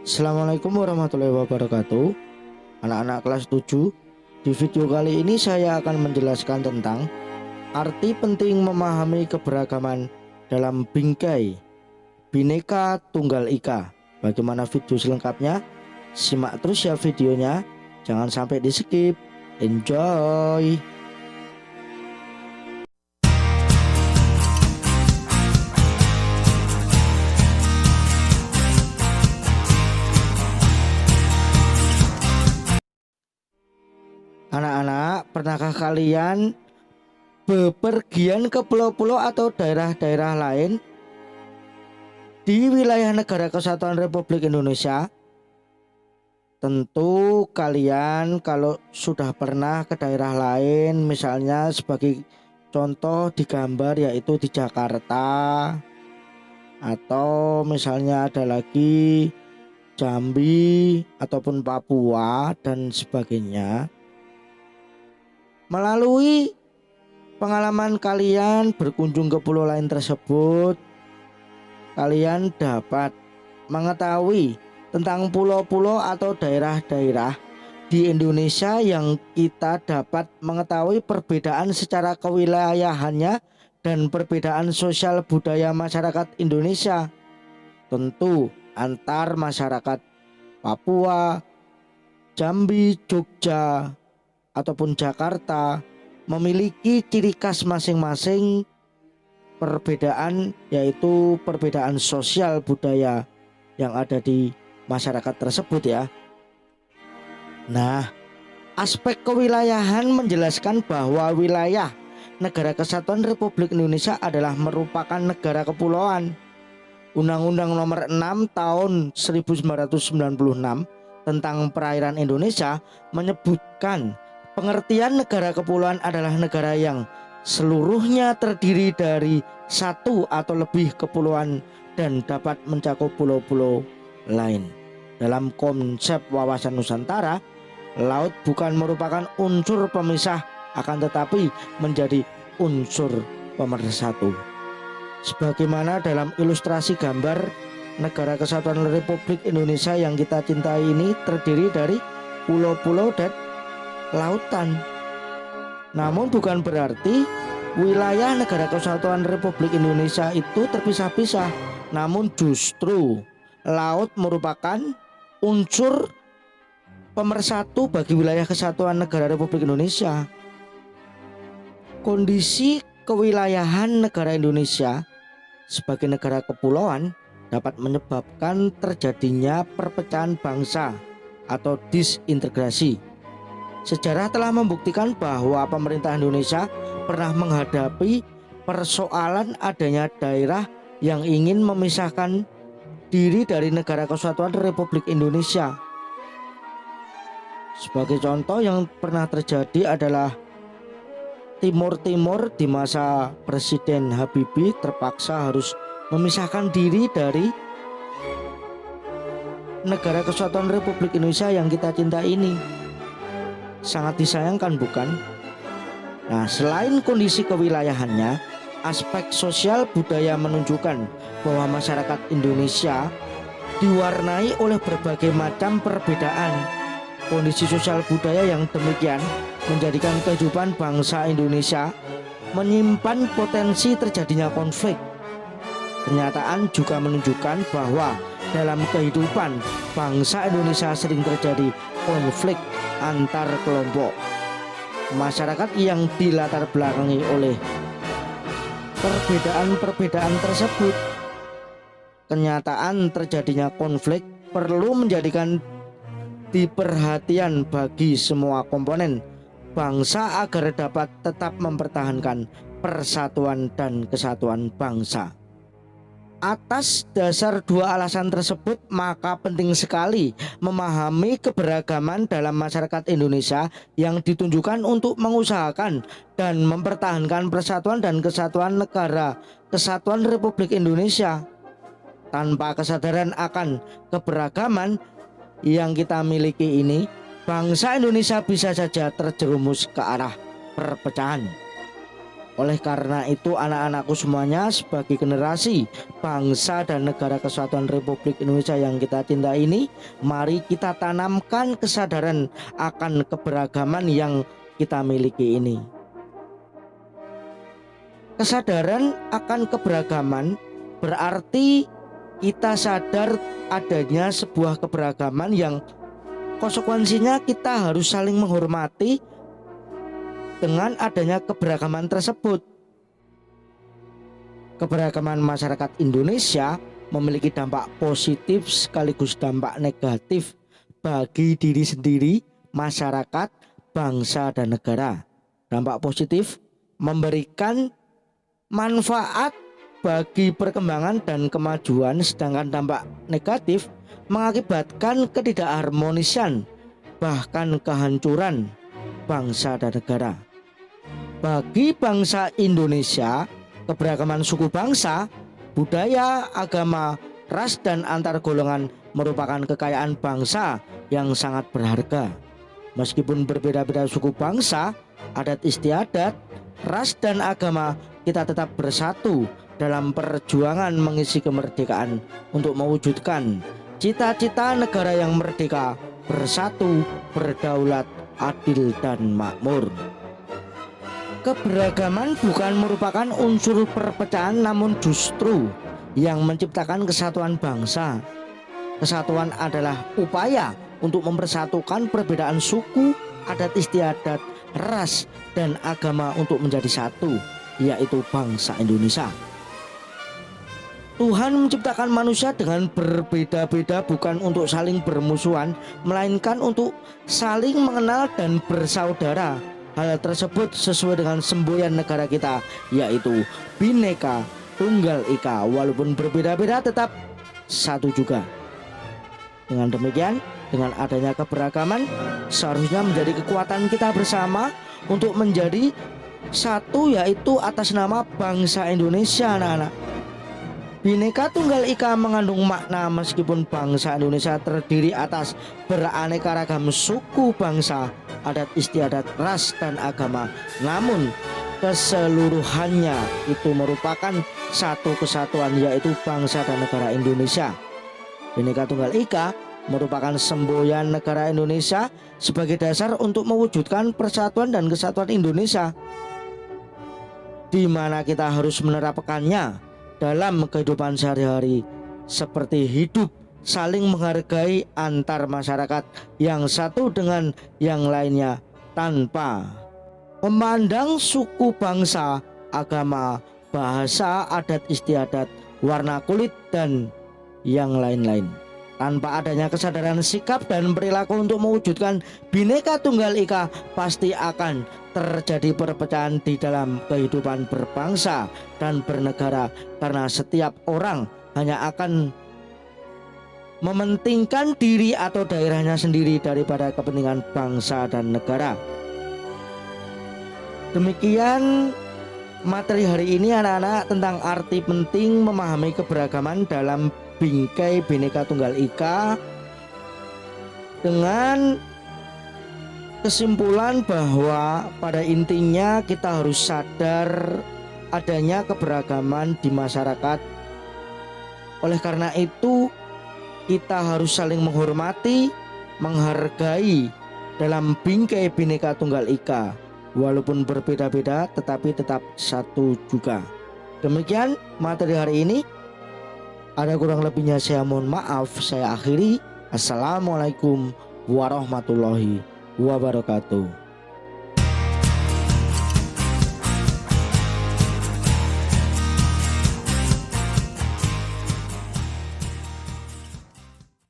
Assalamualaikum warahmatullahi wabarakatuh. Anak-anak kelas 7. Di video kali ini saya akan menjelaskan tentang arti penting memahami keberagaman dalam bingkai Bhinneka Tunggal Ika. Bagaimana video selengkapnya? Simak terus ya videonya, jangan sampai di skip. Enjoy. Anak-anak, pernahkah kalian bepergian ke pulau-pulau atau daerah-daerah lain di wilayah Negara Kesatuan Republik Indonesia? Tentu kalian kalau sudah pernah ke daerah lain, misalnya sebagai contoh di gambar yaitu di Jakarta, atau misalnya ada lagi Jambi ataupun Papua dan sebagainya. Melalui pengalaman kalian berkunjung ke pulau lain tersebut, kalian dapat mengetahui tentang pulau-pulau atau daerah-daerah di Indonesia yang kita dapat mengetahui perbedaan secara kewilayahannya dan perbedaan sosial budaya masyarakat Indonesia. Tentu antar masyarakat Papua, Jambi, Jogja, ataupun Jakarta memiliki ciri khas masing-masing perbedaan, yaitu perbedaan sosial budaya yang ada di masyarakat tersebut ya. Nah, aspek kewilayahan menjelaskan bahwa wilayah Negara Kesatuan Republik Indonesia adalah merupakan negara kepulauan. Undang-Undang Nomor 6 Tahun 1996 tentang Perairan Indonesia menyebutkan pengertian negara kepulauan adalah negara yang seluruhnya terdiri dari satu atau lebih kepulauan dan dapat mencakup pulau-pulau lain. Dalam konsep wawasan Nusantara, laut bukan merupakan unsur pemisah, akan tetapi menjadi unsur pemersatu. Sebagaimana dalam ilustrasi gambar, Negara Kesatuan Republik Indonesia yang kita cintai ini terdiri dari pulau-pulau dan lautan. Namun bukan berarti wilayah Negara Kesatuan Republik Indonesia itu terpisah-pisah. Namun justru laut merupakan unsur pemersatu bagi wilayah Kesatuan Negara Republik Indonesia. Kondisi kewilayahan negara Indonesia sebagai negara kepulauan dapat menyebabkan terjadinya perpecahan bangsa atau disintegrasi. Sejarah telah membuktikan bahwa pemerintah Indonesia pernah menghadapi persoalan adanya daerah yang ingin memisahkan diri dari Negara Kesatuan Republik Indonesia. Sebagai contoh yang pernah terjadi adalah Timur Timur di masa Presiden Habibie terpaksa harus memisahkan diri dari Negara Kesatuan Republik Indonesia yang kita cinta ini. Sangat disayangkan bukan? Nah, selain kondisi kewilayahannya, aspek sosial budaya menunjukkan bahwa masyarakat Indonesia diwarnai oleh berbagai macam perbedaan. Kondisi sosial budaya yang demikian menjadikan kehidupan bangsa Indonesia menyimpan potensi terjadinya konflik. Kenyataan juga menunjukkan bahwa dalam kehidupan bangsa Indonesia sering terjadi konflik antar kelompok masyarakat yang dilatar belakangi oleh perbedaan-perbedaan tersebut. Kenyataan terjadinya konflik perlu menjadikan diperhatian bagi semua komponen bangsa agar dapat tetap mempertahankan persatuan dan kesatuan bangsa. Atas dasar dua alasan tersebut, maka penting sekali memahami keberagaman dalam masyarakat Indonesia yang ditunjukkan untuk mengusahakan dan mempertahankan persatuan dan kesatuan Negara Kesatuan Republik Indonesia. Tanpa kesadaran akan keberagaman yang kita miliki ini, bangsa Indonesia bisa saja terjerumus ke arah perpecahan. Oleh karena itu anak-anakku semuanya, sebagai generasi bangsa dan negara kesatuan Republik Indonesia yang kita cintai ini, mari kita tanamkan kesadaran akan keberagaman yang kita miliki ini. Kesadaran akan keberagaman berarti kita sadar adanya sebuah keberagaman yang konsekuensinya kita harus saling menghormati dengan adanya keberagaman tersebut. Keberagaman masyarakat Indonesia memiliki dampak positif sekaligus dampak negatif bagi diri sendiri, masyarakat, bangsa, dan negara. Dampak positif memberikan manfaat bagi perkembangan dan kemajuan, sedangkan dampak negatif mengakibatkan ketidakharmonisan, bahkan kehancuran bangsa dan negara. Bagi bangsa Indonesia, keberagaman suku bangsa, budaya, agama, ras, dan antar golongan merupakan kekayaan bangsa yang sangat berharga. Meskipun berbeda-beda suku bangsa, adat istiadat, ras, dan agama, kita tetap bersatu dalam perjuangan mengisi kemerdekaan untuk mewujudkan cita-cita negara yang merdeka, bersatu, berdaulat, adil, dan makmur. Keberagaman bukan merupakan unsur perpecahan, namun justru yang menciptakan kesatuan bangsa. Kesatuan adalah upaya untuk mempersatukan perbedaan suku, adat istiadat, ras, dan agama untuk menjadi satu, yaitu bangsa Indonesia. Tuhan menciptakan manusia dengan berbeda-beda bukan untuk saling bermusuhan, melainkan untuk saling mengenal dan bersaudara. Hal tersebut sesuai dengan semboyan negara kita, yaitu Bhinneka Tunggal Ika, walaupun berbeda-beda tetap satu juga. Dengan demikian, dengan adanya keberagaman seharusnya menjadi kekuatan kita bersama untuk menjadi satu, yaitu atas nama bangsa Indonesia, anak-anak. Bhinneka Tunggal Ika mengandung makna meskipun bangsa Indonesia terdiri atas beraneka ragam suku bangsa, adat istiadat, ras, dan agama, namun keseluruhannya itu merupakan satu kesatuan, yaitu bangsa dan negara Indonesia. Bhinneka Tunggal Ika merupakan semboyan negara Indonesia sebagai dasar untuk mewujudkan persatuan dan kesatuan Indonesia, di mana kita harus menerapkannya dalam kehidupan sehari-hari, seperti hidup saling menghargai antar masyarakat yang satu dengan yang lainnya tanpa memandang suku bangsa, agama, bahasa, adat istiadat, warna kulit, dan yang lain-lain. Tanpa adanya kesadaran sikap dan perilaku untuk mewujudkan Bhinneka Tunggal Ika, pasti akan terjadi perpecahan di dalam kehidupan berbangsa dan bernegara, karena setiap orang hanya akan mementingkan diri atau daerahnya sendiri daripada kepentingan bangsa dan negara. Demikian materi hari ini, anak-anak, tentang arti penting memahami keberagaman dalam bingkai Bhinneka Tunggal Ika, dengan kesimpulan bahwa pada intinya kita harus sadar adanya keberagaman di masyarakat. Oleh karena itu kita harus saling menghormati, menghargai dalam bingkai Bhinneka Tunggal Ika, walaupun berbeda-beda tetapi tetap satu juga. Demikian materi hari ini. Ada kurang lebihnya saya mohon maaf. Saya akhiri. Assalamualaikum warahmatullahi wabarakatuh.